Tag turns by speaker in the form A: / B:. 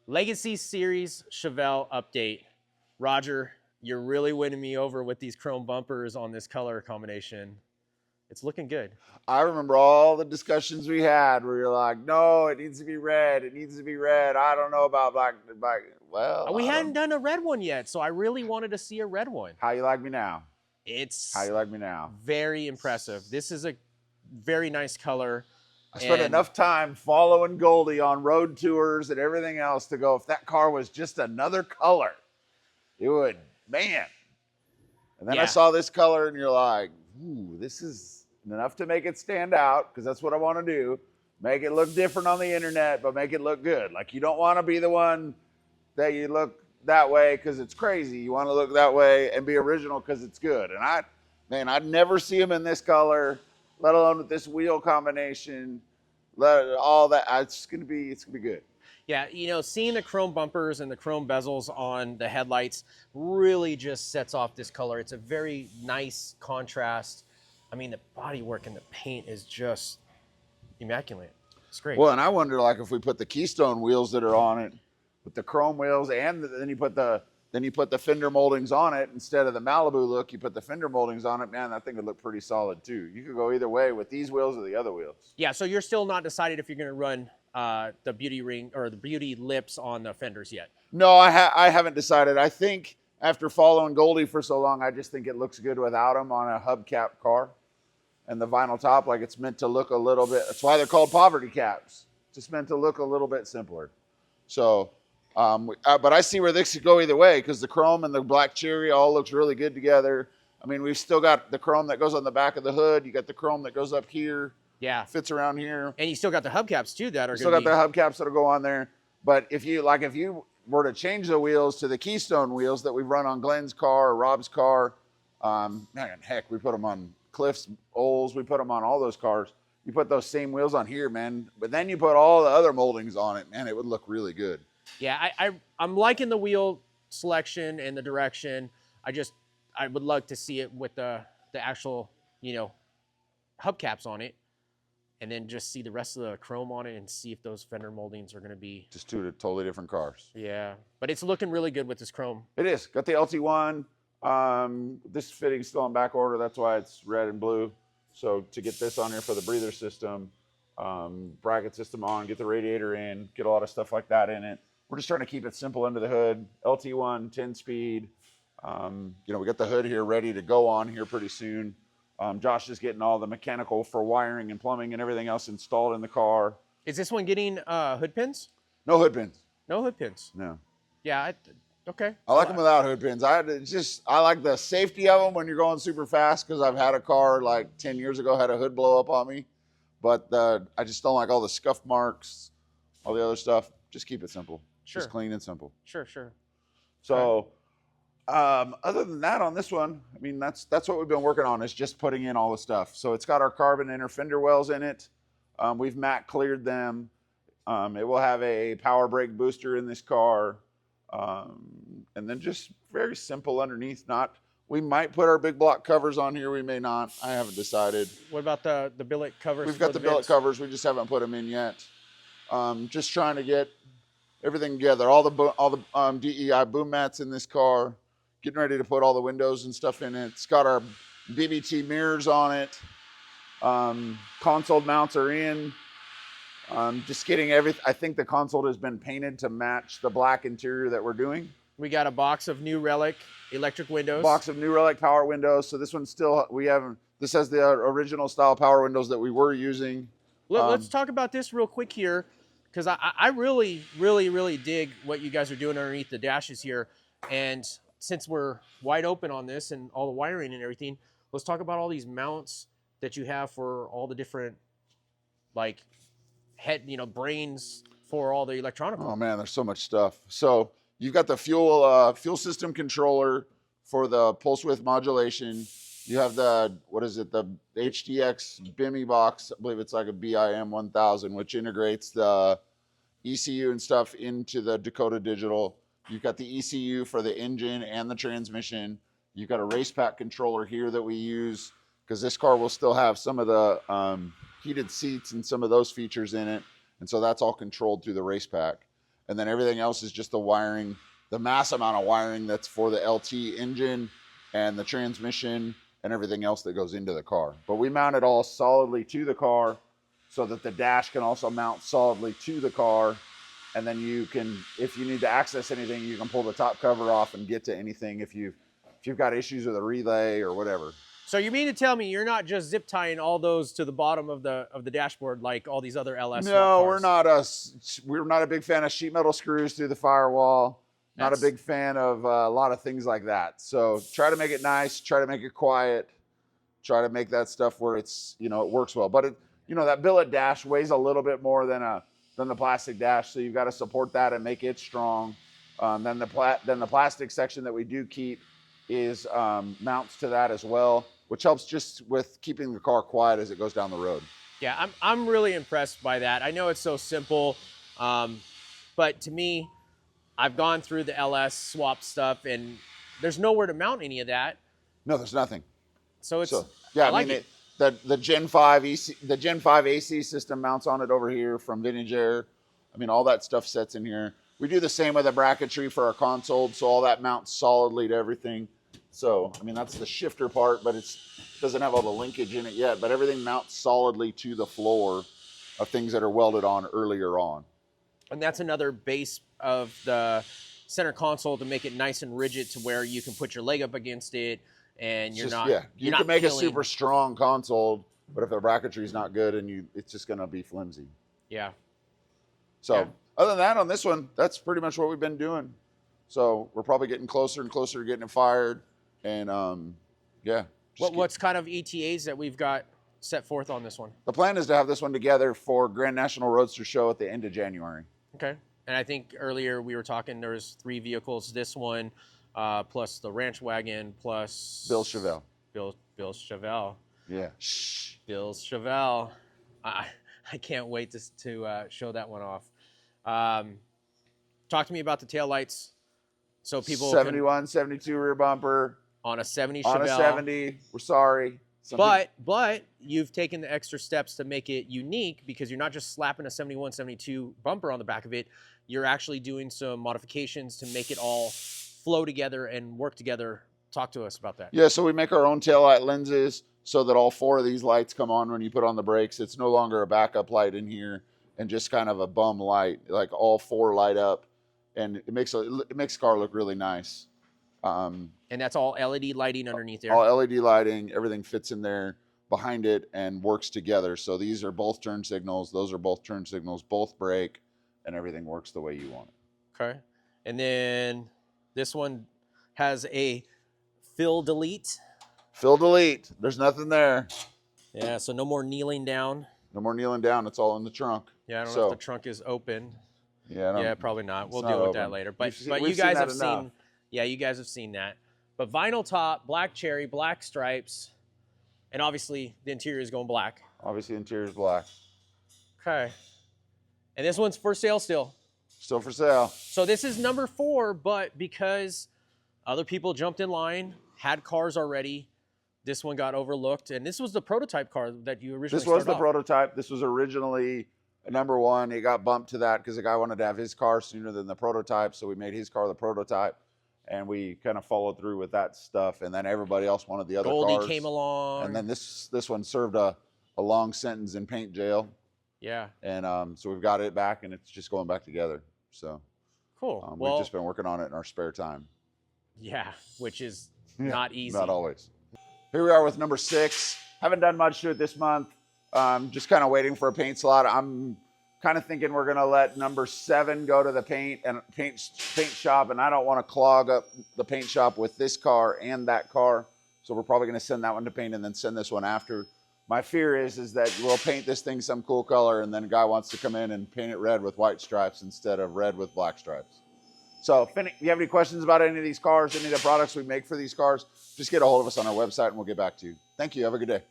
A: Legacy Series Chevelle update. Roger, you're really winning me over with these chrome bumpers on this color combination. It's looking good.
B: I remember all the discussions we had where you're like, no, it needs to be red. It needs to be red. I don't know about black. Well,
A: We hadn't done a red one yet, so I really wanted to see a red one.
B: How you like me now?
A: It's
B: How you like me now?
A: Very impressive. This is a very nice color.
B: I spent enough time following Goldie on road tours and everything else to go, if that car was just another color, it would, man. And then I saw this color and you're like, ooh, this is enough to make it stand out, because that's what I want to do. Make it look different on the internet, but make it look good. Like, you don't want to be the one that you look that way because it's crazy. You want to look that way and be original because it's good. And I'd never see them in this color, let alone with this wheel combination, all that. It's gonna be good.
A: Yeah, you know, seeing the chrome bumpers and the chrome bezels on the headlights really just sets off this color. It's a very nice contrast. I mean, the bodywork and the paint is just immaculate. It's great.
B: Well, and I wonder, like, if we put the Keystone wheels that are on it with the chrome wheels, and then you put the fender moldings on it instead of the Malibu look, you put the fender moldings on it, man, that thing would look pretty solid too. You could go either way with these wheels or the other wheels.
A: Yeah, so you're still not decided if you're going to run the beauty ring or the beauty lips on the fenders yet?
B: No, I haven't decided. I think after following Goldie for so long, I just think it looks good without them on a hubcap car. And the vinyl top, like, it's meant to look a little bit, that's why they're called poverty caps. Just meant to look a little bit simpler. So, but I see where this could go either way, because the chrome and the black cherry all looks really good together. I mean, we've still got the chrome that goes on the back of the hood. You got the chrome that goes up here.
A: Yeah.
B: Fits around here.
A: And you still got the hubcaps too that are
B: still got the hubcaps that'll go on there. But if you were to change the wheels to the Keystone wheels that we run on Glenn's car or Rob's car, man, heck, we put them on Cliff's, Oles, we put them on all those cars. You put those same wheels on here, man, but then you put all the other moldings on it, man, it would look really good.
A: Yeah, I'm liking the wheel selection and the direction. I would love to see it with the actual, you know, hubcaps on it, and then just see the rest of the chrome on it and see if those fender moldings are going to be
B: just two totally different cars.
A: Yeah, but it's looking really good with this chrome.
B: It is. Got the LT1. This fitting's still on back order. That's why it's red and blue. So to get this on here for the breather system, bracket system on, get the radiator in, get a lot of stuff like that in it. We're just trying to keep it simple under the hood. LT1, 10-speed. You know, we got the hood here ready to go on here pretty soon. Josh is getting all the mechanical for wiring and plumbing and everything else installed in the car.
A: Is this one getting hood pins?
B: No hood pins.
A: No hood pins?
B: No.
A: Yeah, okay.
B: I like them without hood pins. I like the safety of them when you're going super fast, because I've had a car like 10 years ago had a hood blow up on me. But I just don't like all the scuff marks, all the other stuff. Just keep it simple.
A: Sure.
B: Just clean and simple.
A: Sure.
B: So other than that, on this one, I mean, that's what we've been working on, is just putting in all the stuff. So it's got our carbon inner fender wells in it. We've matte cleared them. It will have a power brake booster in this car. And then just very simple underneath. We might put our big block covers on here. We may not. I haven't decided.
A: What about the billet covers?
B: We've got the billet covers. We just haven't put them in yet. Just trying to get everything together. All the DEI boom mats in this car. Getting ready to put all the windows and stuff in it. It's got our BBT mirrors on it. Console mounts are in. Just getting everything. I think the console has been painted to match the black interior that we're doing.
A: We got a box of New Relic electric windows.
B: Box of New Relic power windows. So this one still, this has the original style power windows that we were using.
A: Let's talk about this real quick here, because I really, really, really dig what you guys are doing underneath the dashes here. And since we're wide open on this and all the wiring and everything, let's talk about all these mounts that you have for all the different, like, brains for all the electronic.
B: Oh man, there's so much stuff. So you've got the fuel system controller for the pulse width modulation. You have the HDX BIMI box. I believe it's like a BIM 1000, which integrates the ECU and stuff into the Dakota Digital. You've got the ECU for the engine and the transmission. You've got a race pack controller here that we use, because this car will still have some of the heated seats and some of those features in it. And so that's all controlled through the race pack. And then everything else is just the wiring, the mass amount of wiring that's for the LT engine and the transmission and everything else that goes into the car. But we mount it all solidly to the car so that the dash can also mount solidly to the car. And then you can, if you need to access anything, you can pull the top cover off and get to anything if you've got issues with a relay or whatever.
A: So you mean to tell me you're not just zip tying all those to the bottom of the dashboard like all these other LS?
B: No,
A: cars?
B: we're not a big fan of sheet metal screws through the firewall. Not a big fan of a lot of things like that. So try to make it nice, try to make it quiet, try to make that stuff where it's, you know, it works well. But it, you know, that billet dash weighs a little bit more than the plastic dash, so you've got to support that and make it strong. Then the plastic section that we do keep is mounts to that as well, which helps just with keeping the car quiet as it goes down the road.
A: Yeah, I'm really impressed by that. I know it's so simple, but to me, I've gone through the LS swap stuff, and there's nowhere to mount any of that.
B: No, there's nothing.
A: So it's
B: yeah,
A: I like it.
B: The Gen 5 AC system mounts on it over here from Vintage Air. I mean, all that stuff sets in here. We do the same with the bracketry for our console, so all that mounts solidly to everything. So, I mean, that's the shifter part, but it doesn't have all the linkage in it yet, but everything mounts solidly to the floor of things that are welded on earlier on.
A: And that's another base of the center console to make it nice and rigid to where you can put your leg up against it and you
B: can make a super strong console, but if the bracketry is not good and it's just going to be flimsy.
A: Yeah.
B: So other than that, on this one, that's pretty much what we've been doing. So we're probably getting closer and closer to getting it fired. And
A: what's kind of ETAs that we've got set forth on this one?
B: The plan is to have this one together for Grand National Roadster Show at the end of January.
A: Okay. And I think earlier we were talking, there was 3 vehicles. This one, plus the ranch wagon, plus
B: Bill's Chevelle.
A: Bill's Chevelle.
B: Yeah.
A: Bill's Chevelle. I can't wait to show that one off. Talk to me about the taillights. So people
B: 71, 72 rear bumper.
A: On a 70
B: On
A: Chevelle.
B: a 70. We're sorry.
A: But you've taken the extra steps to make it unique because you're not just slapping a 71, 72 bumper on the back of it. You're actually doing some modifications to make it all flow together and work together. Talk to us about that.
B: Yeah, so we make our own taillight lenses so that all 4 of these lights come on when you put on the brakes. It's no longer a backup light in here and just kind of a bum light. Like all 4 light up, and it makes the car look really nice.
A: And that's all LED lighting underneath there.
B: All LED lighting, everything fits in there behind it and works together. So these are both turn signals. Those are both turn signals, both brake, and everything works the way you want it.
A: Okay. And then this one has a fill delete.
B: Fill delete. There's nothing there.
A: Yeah, so no more kneeling down.
B: No more kneeling down. It's all in the trunk.
A: Yeah, I don't know if the trunk is open.
B: Yeah,
A: probably not. We'll deal with that later. But you guys have seen, you guys have seen that. But vinyl top, black cherry, black stripes, and obviously the interior is going black.
B: Obviously the interior is black.
A: Okay. And this one's for sale still.
B: Still for sale.
A: So this is number 4, but because other people jumped in line, had cars already, this one got overlooked. And this was the prototype car that you originally
B: This was the prototype. This was originally number 1. It got bumped to that because the guy wanted to have his car sooner than the prototype. So we made his car the prototype. And we kind of followed through with that stuff. And then everybody else wanted the other cars.
A: Goldie came along.
B: And then this one served a long sentence in paint jail.
A: Yeah.
B: And so we've got it back, and it's just going back together. So
A: cool.
B: We've just been working on it in our spare time.
A: Yeah, which is not easy.
B: Not always. Here we are with number 6. Haven't done much to it this month. Just kind of waiting for a paint slot. I'm kind of thinking we're going to let number 7 go to the paint shop, and I don't want to clog up the paint shop with this car and that car. So we're probably going to send that one to paint and then send this one after. My fear is that we'll paint this thing some cool color, and then a guy wants to come in and paint it red with white stripes instead of red with black stripes. So if you have any questions about any of these cars, any of the products we make for these cars, just get a hold of us on our website and we'll get back to you. Thank you. Have a good day.